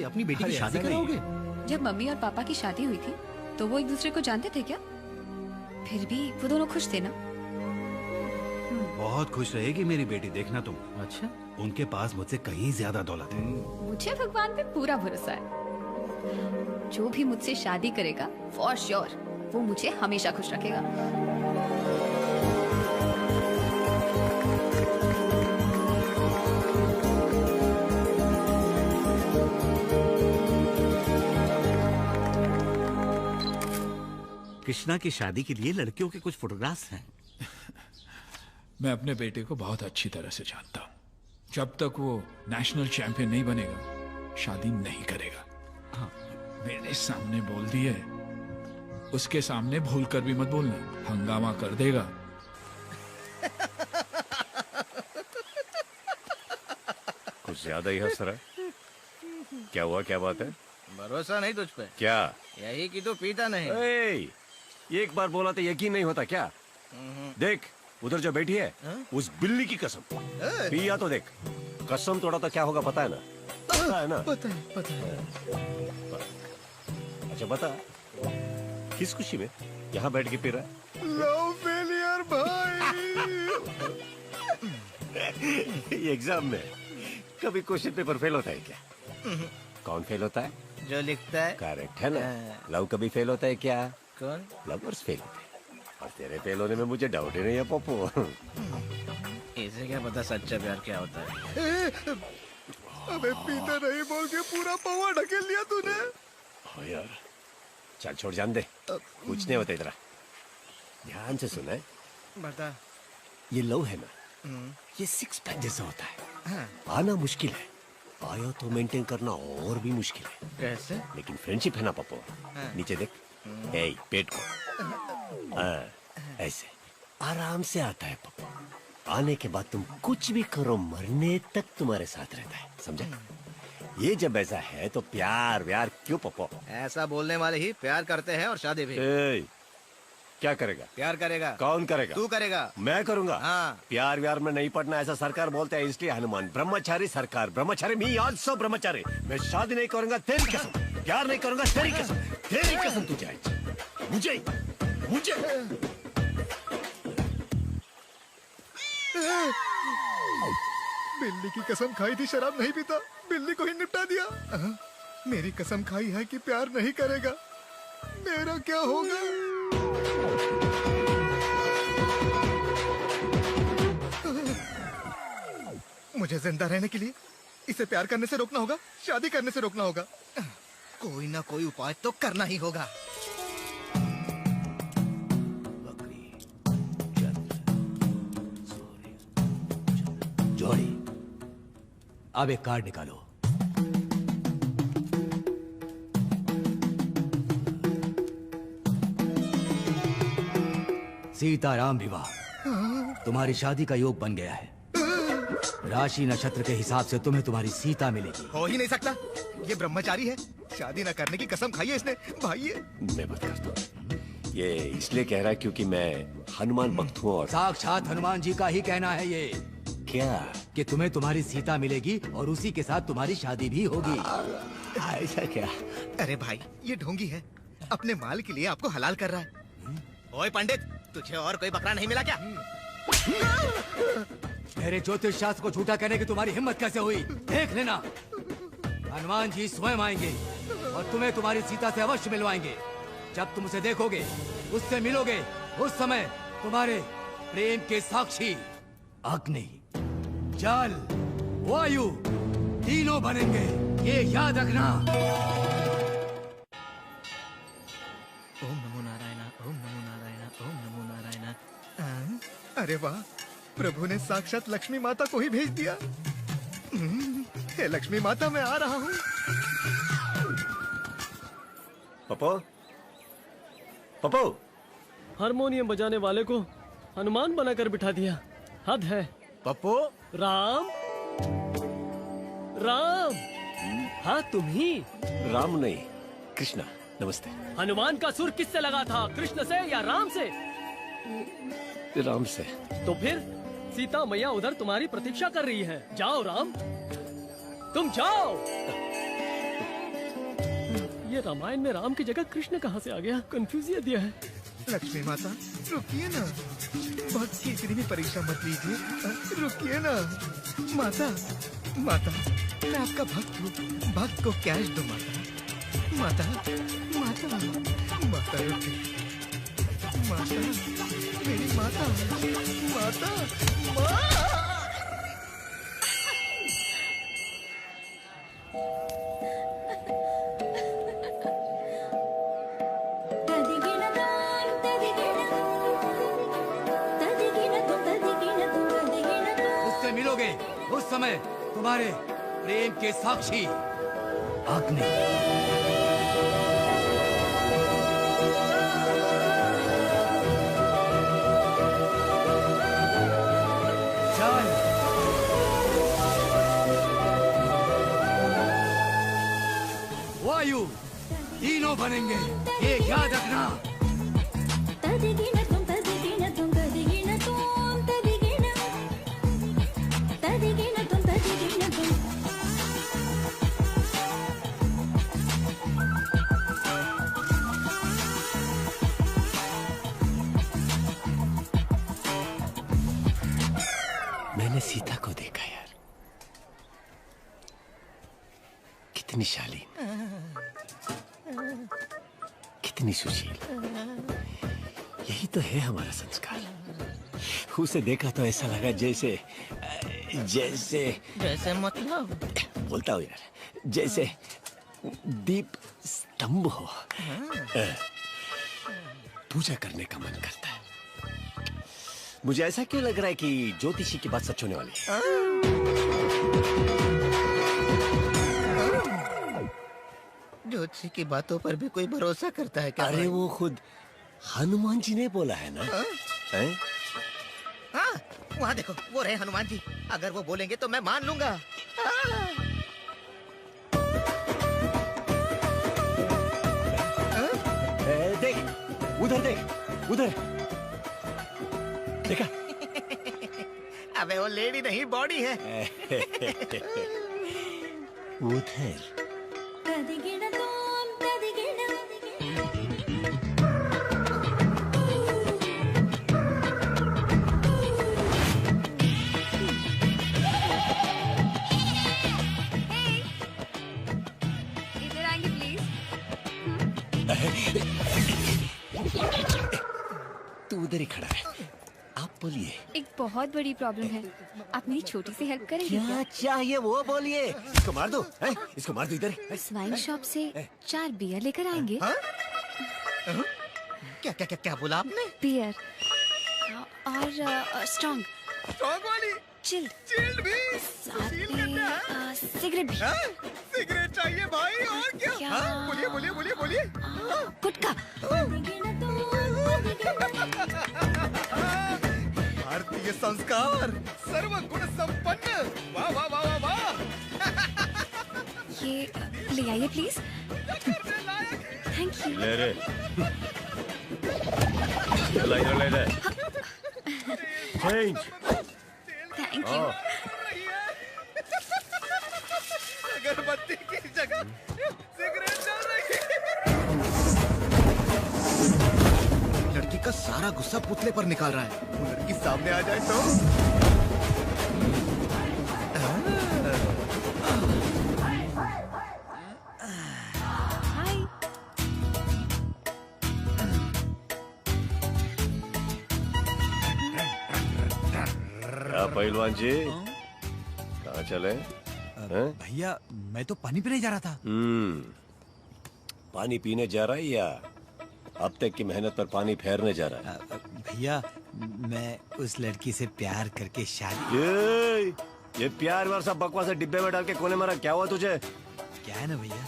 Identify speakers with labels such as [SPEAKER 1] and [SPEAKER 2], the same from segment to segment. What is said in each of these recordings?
[SPEAKER 1] अपनी बेटी की शादी कराओगे?
[SPEAKER 2] जब मम्मी और पापा की शादी हुई थी तो वो एक दूसरे को जानते थे क्या? फिर भी वो दोनों खुश थे ना?
[SPEAKER 3] बहुत खुश रहेगी मेरी बेटी, देखना तुम।
[SPEAKER 1] अच्छा,
[SPEAKER 3] उनके पास मुझसे कहीं ज्यादा दौलत है।
[SPEAKER 2] मुझे भगवान पे पूरा भरोसा है। जो भी मुझसे शादी करेगा फॉर श्योर वो मुझे हमेशा खुश रखेगा।
[SPEAKER 4] कृष्णा की शादी के लिए लड़कियों के कुछ फोटोग्राफ्स हैं।
[SPEAKER 5] मैं अपने बेटे को बहुत अच्छी तरह से जानता हूँ। जब तक वो नेशनल चैंपियन नहीं बनेगा, शादी नहीं करेगा। हाँ, मेरे सामने बोल दिए, उसके सामने भूल कर भी मत बोलना, हंगामा कर देगा।
[SPEAKER 6] कुछ ज्यादा ही हंस रहा है। क्या हुआ, क्या बात है?
[SPEAKER 1] भरोसा नहीं तुझ पे।
[SPEAKER 6] क्या?
[SPEAKER 1] यही कि तू पीता नहीं।
[SPEAKER 6] ये एक बार बोला तो यकीन नहीं होता क्या? देख उधर जो बैठी है, उस बिल्ली की कसम, पिया तो देख, कसम तोड़ा तो क्या होगा पता है ना? पता है ना?
[SPEAKER 1] पता है।
[SPEAKER 6] अच्छा बता, किस खुशी में यहाँ बैठ के पी रहा है?
[SPEAKER 1] लव फेलियर भाई।
[SPEAKER 6] एग्जाम में कभी क्वेश्चन पेपर फेल होता है क्या? कौन फेल होता है?
[SPEAKER 1] जो लिखता है।
[SPEAKER 6] करेक्ट है ना? लव कभी फेल होता है क्या?
[SPEAKER 1] कौन?
[SPEAKER 6] लवर्स फेल होते हैं। और तेरे फेल होने में मुझे डाउट ही नहीं है पप्पू।
[SPEAKER 1] इसे क्या पता सच्चा प्यार क्या होता है?
[SPEAKER 7] अबे पीता नहीं बोल के पूरा पवा ढकेल लिया तूने।
[SPEAKER 6] हाँ यार, चल छोड़, जान दे, कुछ नहीं होता इधर। ध्यान से सुना है,
[SPEAKER 1] बता।
[SPEAKER 6] ये लव है ना, ये सिक्स पैक जैसा होता है। पाना मुश्किल है, पाया तो मेंटेन करना और भी मुश्किल है।
[SPEAKER 1] कैसे?
[SPEAKER 6] लेकिन फ्रेंडशिप है ना पप्पू, नीचे देख, पेट को ऐसे आराम से आता है पप्पू। आने के बाद तुम कुछ भी करो, मरने तक तुम्हारे साथ रहता है, समझा? ये जब ऐसा है तो प्यार व्यार क्यों पप्पू?
[SPEAKER 1] ऐसा बोलने वाले ही प्यार करते हैं और शादी भी।
[SPEAKER 6] क्या करेगा?
[SPEAKER 1] प्यार करेगा।
[SPEAKER 6] कौन करेगा?
[SPEAKER 1] तू करेगा।
[SPEAKER 6] मैं करूंगा।
[SPEAKER 1] हाँ।
[SPEAKER 6] प्यार व्यार में नहीं पड़ना, ऐसा सरकार बोलते हैं, इसलिए हनुमान ब्रह्मचारी सरकार, ब्रह्मचारी मी आल्सो ब्रह्मचारी। मैं शादी नहीं करूंगा, तेरी कसम। प्यार नहीं करूंगा, तेरी कसम। तेरी कसम तुझे, मुझे
[SPEAKER 7] बिल्ली की कसम खाई थी शराब नहीं पीता, बिल्ली को ही निपटा दिया। मेरी कसम खाई है कि प्यार नहीं करेगा, मेरा क्या होगा? मुझे जिंदा रहने के लिए इसे प्यार करने से रोकना होगा, शादी करने से रोकना होगा। कोई ना कोई उपाय तो करना ही होगा।
[SPEAKER 8] जोड़ी, अब एक कार्ड निकालो। सीताराम विवाह, तुम्हारी शादी का योग बन गया है। राशि नक्षत्र के हिसाब से तुम्हें तुम्हारी सीता मिलेगी।
[SPEAKER 7] हो ही नहीं सकता, ये ब्रह्मचारी है, शादी न करने की कसम खाई है इसने। भाई
[SPEAKER 6] मैं बता दूं, ये इसलिए कह रहा है क्योंकि मैं हनुमान भक्त हूँ और
[SPEAKER 8] साक्षात हनुमान जी का ही कहना है ये।
[SPEAKER 6] क्या?
[SPEAKER 8] कि तुम्हें तुम्हारी सीता मिलेगी और उसी के साथ तुम्हारी शादी भी होगी।
[SPEAKER 6] ऐसा क्या?
[SPEAKER 7] अरे भाई, ये ढोंगी है, अपने माल के लिए आपको हलाल कर रहा है। ओए पंडित, तुझे और कोई बकरा नहीं मिला क्या?
[SPEAKER 8] मेरे ज्योतिष शास्त्र को झूठा कहने की तुम्हारी हिम्मत कैसे हुई? देख लेना, हनुमान जी स्वयं आएंगे और तुम्हें तुम्हारी सीता से अवश्य मिलवाएंगे। जब तुम उसे देखोगे, उससे मिलोगे, उस समय तुम्हारे प्रेम के साक्षी अग्नि, जल, वायु तीनों बनेंगे, ये याद रखना।
[SPEAKER 1] ओम नमो नारायण, ओम नमो नारायण, ओम नमो नारायण।
[SPEAKER 7] अरे वाह, प्रभु ने साक्षात लक्ष्मी माता को ही भेज दिया। हे लक्ष्मी माता, मैं आ रहा हूँ।
[SPEAKER 6] पप्पू,
[SPEAKER 9] हारमोनियम बजाने वाले को हनुमान बनाकर बिठा दिया, हद है।
[SPEAKER 1] पप्पू,
[SPEAKER 9] राम, हाँ तुम ही।
[SPEAKER 6] राम नहीं, कृष्णा, नमस्ते।
[SPEAKER 9] हनुमान का सुर किससे लगा था, कृष्ण से या राम से?
[SPEAKER 6] राम से।
[SPEAKER 9] तो फिर सीता मैया उधर तुम्हारी प्रतीक्षा कर रही है, जाओ राम, तुम जाओ। ये रामायण में राम की जगह कृष्ण कहाँ से आ गया? कंफ्यूज दिया है।
[SPEAKER 7] लक्ष्मी माता रुकिए ना, भक्त की इतनी भी परीक्षा मत लीजिए, रुकिए ना। माता माता मैं आपका भक्त हूँ, भक्त को कैश दो माता। माता माता माता रुकिए, माता मेरी माता माता माँ।
[SPEAKER 8] उससे मिलोगे उस समय तुम्हारे प्रेम के साक्षी अग्नि। चल वायु तीनों बनेंगे, ये याद रखना।
[SPEAKER 6] मैंने सीता को देखा यार, कितनी शालीन, कितनी सुशील। यही तो है हमारा संस्कार। उसे देखा तो ऐसा लगा जैसे जैसे
[SPEAKER 1] जैसे मतलब
[SPEAKER 6] बोलता हूँ यार, जैसे दीप स्तंभ हो। पूजा करने का मन करता है। मुझे ऐसा क्यों लग रहा है कि ज्योतिषी की बात सच होने वाली है?
[SPEAKER 1] ज्योतिषी की बातों पर भी कोई भरोसा करता है क्या?
[SPEAKER 6] अरे वो खुद हनुमान जी ने बोला है ना। हैं?
[SPEAKER 1] हाँ, वहाँ देखो वो रहे हनुमान जी। अगर वो बोलेंगे तो मैं मान लूंगा।
[SPEAKER 6] देख उधर, देख उधर, देखा?
[SPEAKER 1] अबे वो लेडी नहीं बॉडी है।
[SPEAKER 6] उधर
[SPEAKER 2] इधर आएंगे प्लीज।
[SPEAKER 6] तू उधर ही खड़ा है, आप बोलिए।
[SPEAKER 2] एक बहुत बड़ी प्रॉब्लम है, आप मेरी छोटी सी हेल्प करेंगे
[SPEAKER 6] क्या चाहिए वो बोलिए। इसको मार दो, हैं? इसको मार दो इधर।
[SPEAKER 2] वाइन शॉप से 4 बियर लेकर आएंगे।
[SPEAKER 1] क्या क्या क्या क्या बोला आपने?
[SPEAKER 2] बियर और स्ट्रॉन्ग
[SPEAKER 7] स्ट्रॉन्ग वाली,
[SPEAKER 2] चिल्ड
[SPEAKER 7] चिल्ड भी,
[SPEAKER 2] साथ
[SPEAKER 7] सुशील
[SPEAKER 2] में
[SPEAKER 7] करना है।
[SPEAKER 2] सिगरेट भी।
[SPEAKER 7] हाँ? सिगरेट चाहिए भाई, और क्या?
[SPEAKER 2] क्या?
[SPEAKER 7] हाँ? बोलिए बोलिए बोलिए बोलिए।
[SPEAKER 2] गुटखा।
[SPEAKER 7] भारतीय संस्कार, सर्वगुण संपन्न। वाह वाह वाह वाह वाह।
[SPEAKER 2] ये ले आइए प्लीज। Thank you.
[SPEAKER 6] ले रे, ले ले ले। चेंज।
[SPEAKER 2] Thank you.
[SPEAKER 7] अगरबत्ती की जगह सिगरेट जल रही है। लड़की का सारा गुस्सा पुतले पर निकाल रहा है। वो लड़की सामने आ जाए तो
[SPEAKER 2] हाय।
[SPEAKER 6] क्या पहलवान जी, कहाँ चले?
[SPEAKER 4] भैया मैं तो पानी पीने जा रहा था।
[SPEAKER 6] पानी पीने जा रहा है या अब तक की मेहनत पर पानी फेरने जा रहा है?
[SPEAKER 4] भैया मैं उस लड़की से प्यार करके शादी।
[SPEAKER 6] ये प्यार वार सब बकवास डिब्बे में डाल के कोने मारा, क्या हुआ तुझे?
[SPEAKER 4] क्या है ना भैया,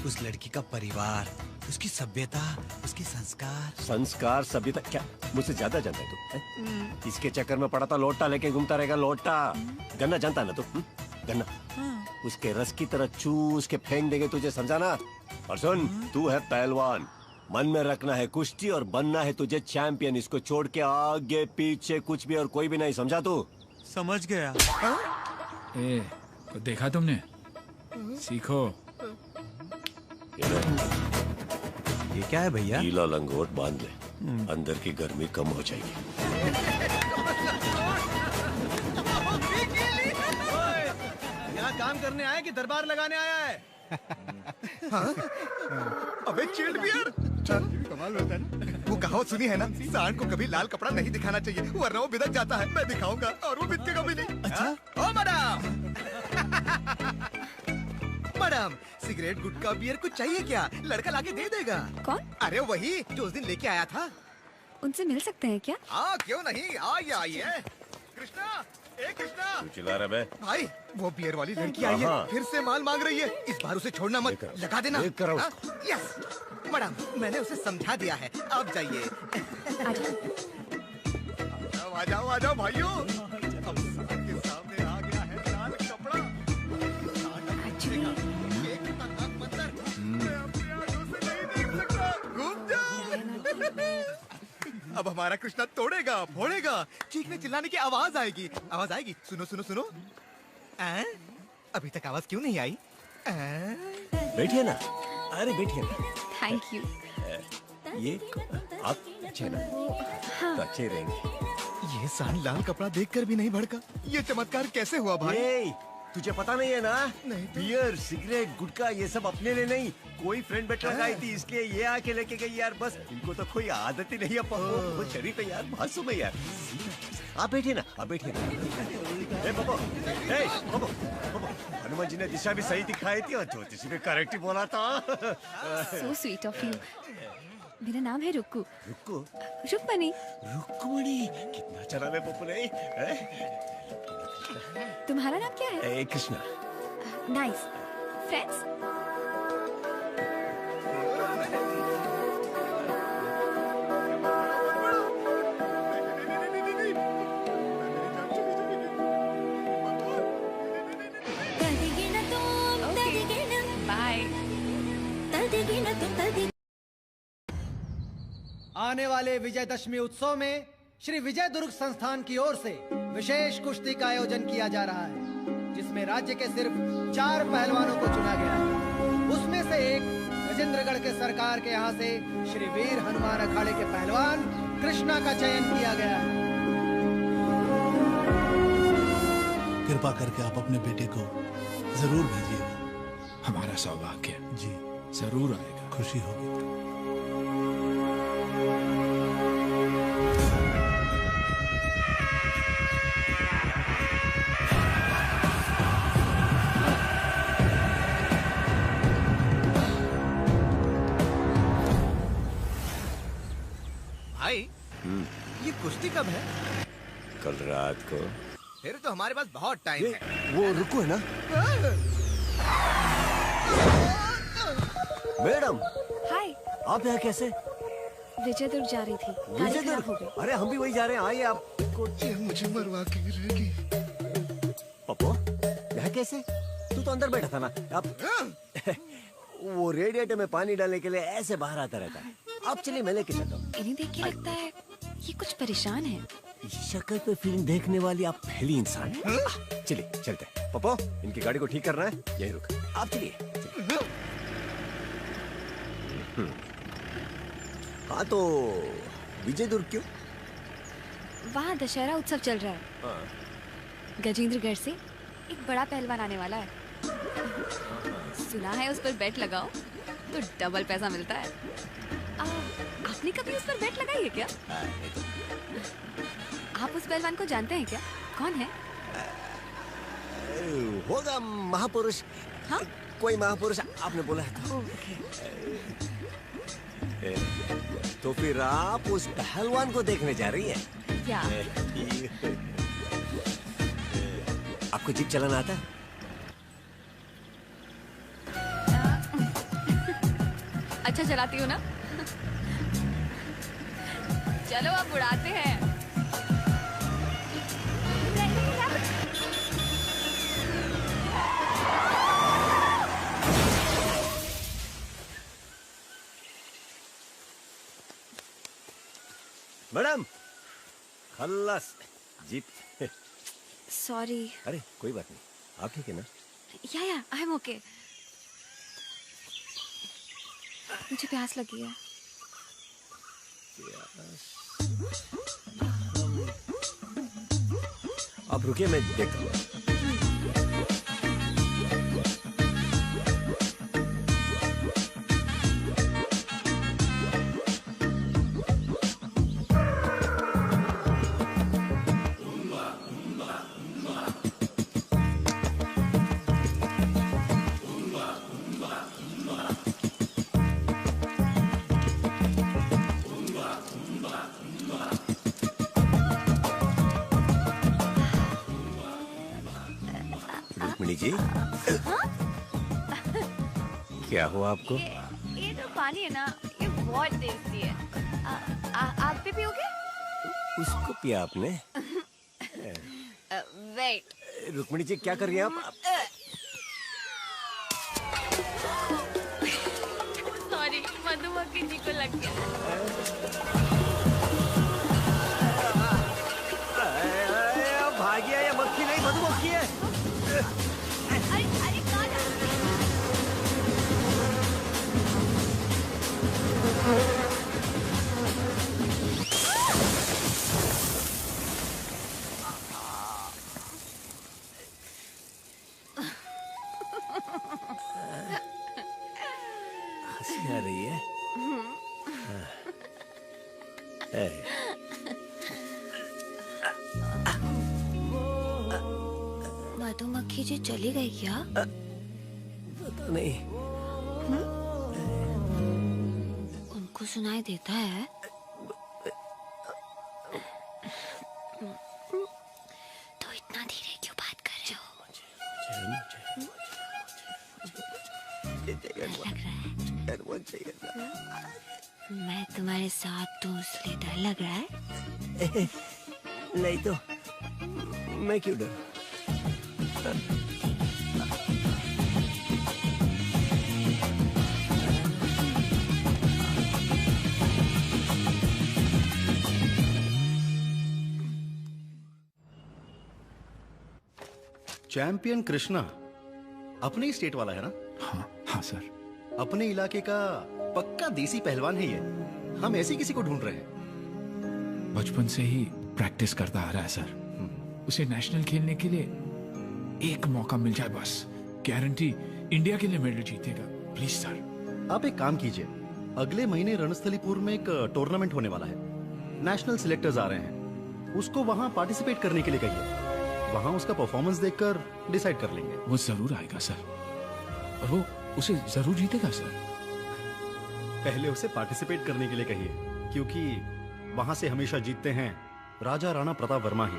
[SPEAKER 4] उस लड़की का परिवार, उसकी सभ्यता, उसके संस्कार।
[SPEAKER 6] संस्कार सभ्यता क्या मुझसे ज्यादा जानता है तू? इसके चक्कर में पड़ा था, लोटा लेके घूमता रहेगा। लोटा गन्ना जानता है ना तू? गन्ना उसके रस की तरह चूस के फेंक देंगे तुझे, समझा ना? और सुन, तू है पहलवान, मन में रखना है कुश्ती और बनना है तुझे चैंपियन। इसको छोड़ के आगे पीछे कुछ भी और कोई भी नहीं, समझा तू?
[SPEAKER 4] समझ गया।
[SPEAKER 5] ए, को देखा तुमने? सीखो।
[SPEAKER 6] ये ले,
[SPEAKER 4] ये क्या है भैया?
[SPEAKER 6] गीला लंगोट बांध ले, अंदर की गर्मी कम हो जाएगी।
[SPEAKER 7] यहाँ काम करने आया कि दरबार लगाने आया है? हाँ? अबे चिल्ड बियर, कमाल होता है ना। वो कहावत सुनी है ना, सांड को कभी लाल कपड़ा नहीं दिखाना चाहिए वरना वो बिदक जाता है। मैं दिखाऊंगा और वो बिदकेगा भी नहीं। अच्छा? ओ मैडम, मैडम सिगरेट गुटखा बियर कुछ चाहिए क्या? लड़का लाके दे देगा।
[SPEAKER 2] कौन?
[SPEAKER 7] अरे वही जो उस दिन लेके आया था।
[SPEAKER 2] उनसे मिल सकते हैं क्या?
[SPEAKER 7] हाँ क्यों नहीं, आइए आइए। कृष्णा, ए कृष्णा।
[SPEAKER 6] तू चिल्ला रहा है बे?
[SPEAKER 7] भाई वो बियर वाली लड़की आई है, फिर से माल मांग रही है। इस बार उसे छोड़ना मत, लगा देना। हाँ? यस मैडम, मैंने उसे समझा दिया है। अब जाइए। आ जाओ आ जाओ भाइयों। अब सबके सामने आ गया है लाल कपड़ा। ये खतरनाक मंजर मैं अपनी आंखों से नहीं देख सकता। घूम जाओ। अब हमारा कृष्णा तोड़ेगा, फोड़ेगा, चीखने चिल्लाने की आवाज आएगी। आवाज आएगी, सुनो सुनो सुनो। अभी तक आवाज क्यों नहीं आई?
[SPEAKER 6] बैठिए ना, अरे बैठिए ना।
[SPEAKER 2] Thank you.
[SPEAKER 6] ये आप अच्छे ना, तो अच्छे रहेंगे।
[SPEAKER 7] ये सांड लाल कपड़ा देखकर भी नहीं भड़का। ये चमत्कार कैसे हुआ भाई?
[SPEAKER 6] ये तुझे पता नहीं है ना?
[SPEAKER 7] नहीं तो?
[SPEAKER 6] बियर, सिगरेट, गुटखा ये सब अपने लिए नहीं, कोई फ्रेंड बैठ लगाई थी इसलिए ये आके लेके गई यार। बस इनको तो कोई आदत ही नहीं है। बहुत शरीफ है यार, मासूम है यार। आप बैठिए ना, आप बैठिए ना। ए पप्पो, हनुमान जी ने दिशा भी सही दिखाई थी और ज्योतिष भी करेक्ट ही बोला था।
[SPEAKER 2] So sweet of you. मेरा नाम है रुक्कू।
[SPEAKER 6] रुक्कू?
[SPEAKER 2] रुक्मणी।
[SPEAKER 6] रुक्मणी, कितना अच्छा नाम है पप्पू ने।
[SPEAKER 2] तुम्हारा नाम क्या है?
[SPEAKER 6] कृष्णा।
[SPEAKER 2] नाइस। फ्रेंड्स? बाय।
[SPEAKER 10] आने वाले विजयदशमी उत्सव में श्री विजय दुर्ग संस्थान की ओर से विशेष कुश्ती का आयोजन किया जा रहा है, जिसमें राज्य के सिर्फ 4 पहलवानों को चुना गया है। उसमें से एक राजेंद्रगढ़ के सरकार के यहाँ से श्री वीर हनुमान अखाड़े के पहलवान कृष्णा का चयन किया गया है।
[SPEAKER 11] कृपा करके आप अपने बेटे को जरूर भेजिएगा।
[SPEAKER 5] हमारा सौभाग्य
[SPEAKER 11] जी
[SPEAKER 5] जरूर आएगा।
[SPEAKER 11] खुशी होगी।
[SPEAKER 7] भाई ये कुश्ती कब है?
[SPEAKER 6] कल रात को।
[SPEAKER 7] फिर तो हमारे पास बहुत टाइम है।
[SPEAKER 6] वो रुको है ना मैडम।
[SPEAKER 2] हाय।
[SPEAKER 6] आप यहाँ कैसे?
[SPEAKER 2] विजय दुर्ग जा रही थी, गाड़ी खराब हो गई।
[SPEAKER 6] अरे हम भी वही जा रहे हैं, आइए आप।
[SPEAKER 7] मुझे मरवा के गिरेगी।
[SPEAKER 6] पप्पो यहाँ कैसे? तू तो अंदर बैठा था ना। आप वो रेडिएटर में पानी डालने के लिए ऐसे बाहर आता रहता है। आप चलिए, मैं लेके चलता हूँ।
[SPEAKER 2] इन्हें देख के लगता है ये कुछ परेशान है।
[SPEAKER 6] शक्ल पे फिल्म देखने वाली आप पहली इंसान हैं। चलिए चलते हैं। पप्पो इनकी गाड़ी को ठीक करना है, यही रुक। आप चलिए। हाँ तो विजय दुर्ग क्यों?
[SPEAKER 2] वहाँ दशहरा उत्सव चल रहा है। गजेंद्रगढ़ से एक बड़ा पहलवान आने वाला है। सुना है उस पर बेट लगाओ तो डबल पैसा मिलता है। आपने कभी उस पर बेट लगाई है क्या? आप उस पहलवान को जानते हैं क्या? कौन है?
[SPEAKER 6] होगा महापुरुष।
[SPEAKER 2] हाँ?
[SPEAKER 6] कोई महापुरुष आपने बोला है तो। तो फिर आप उस पहलवान को देखने जा रही है
[SPEAKER 2] क्या?
[SPEAKER 6] आपको जीप चलाना आता है?
[SPEAKER 2] अच्छा चलाती हो ना? चलो अब उड़ाते हैं।
[SPEAKER 6] मैडम खल्लास जीप।
[SPEAKER 2] सॉरी।
[SPEAKER 6] अरे कोई बात नहीं, आप ठीक है ना?
[SPEAKER 2] या आई एम ओके। मुझे प्यास लगी है।
[SPEAKER 6] आप रुकिए, मैं देखता हूँ। जी क्या हुआ आपको?
[SPEAKER 2] ये तो पानी है ना, ये बहुत टेस्टी है। आप भी पियोगे?
[SPEAKER 6] उसको पिया आपने?
[SPEAKER 2] वेट।
[SPEAKER 6] रुक्मिणी जी क्या कर रही हैं आप?
[SPEAKER 2] सॉरी, मधुमक्खी जी को लग गया।
[SPEAKER 6] भागिया, ये मक्खी नहीं मधुमक्खी है।
[SPEAKER 2] अरे कहाँ जा?
[SPEAKER 6] हंसी आ रही है।
[SPEAKER 2] मधुमक्खी जी चली गई क्या?
[SPEAKER 6] पता नहीं।
[SPEAKER 2] उनको सुनाई देता है? तो इतना धीरे क्यों बात कर रहे हो? डर लग रहा है? मैं तुम्हारे साथ हूँ इसलिए डर लग रहा है?
[SPEAKER 6] नहीं तो मैं क्यों डर?
[SPEAKER 3] चैंपियन कृष्णा अपने ही स्टेट वाला है ना?
[SPEAKER 5] हाँ सर।
[SPEAKER 3] अपने इलाके का पक्का देसी पहलवान है ये। हम ऐसे किसी को ढूंढ रहे हैं।
[SPEAKER 5] बचपन से ही प्रैक्टिस करता आ रहा है सर। उसे नेशनल खेलने के लिए एक मौका मिल जाए बस, गारंटी इंडिया के लिए मेडल जीतेगा। Please sir.
[SPEAKER 3] आप एक काम कीजिए, अगले महीने रणस्थलीपुर में एक टूर्नामेंट होने वाला है। नेशनल सिलेक्टर्स आ रहे हैं, उसको वहां पार्टिसिपेट करने के लिए कहिए। वहां उसका परफॉर्मेंस देखकर डिसाइड कर लेंगे।
[SPEAKER 5] वो जरूर आएगा सर, और वो उसे जरूर जीतेगा सर।
[SPEAKER 3] पहले उसे पार्टिसिपेट करने के लिए कहिए, क्योंकि वहां से हमेशा जीतते हैं राजा राणा प्रताप वर्मा ही।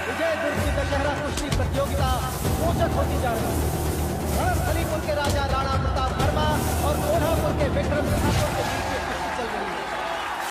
[SPEAKER 10] विजय दुर्ग की दशहरा कुश्ती प्रतियोगिता रोचक होती जा रही है।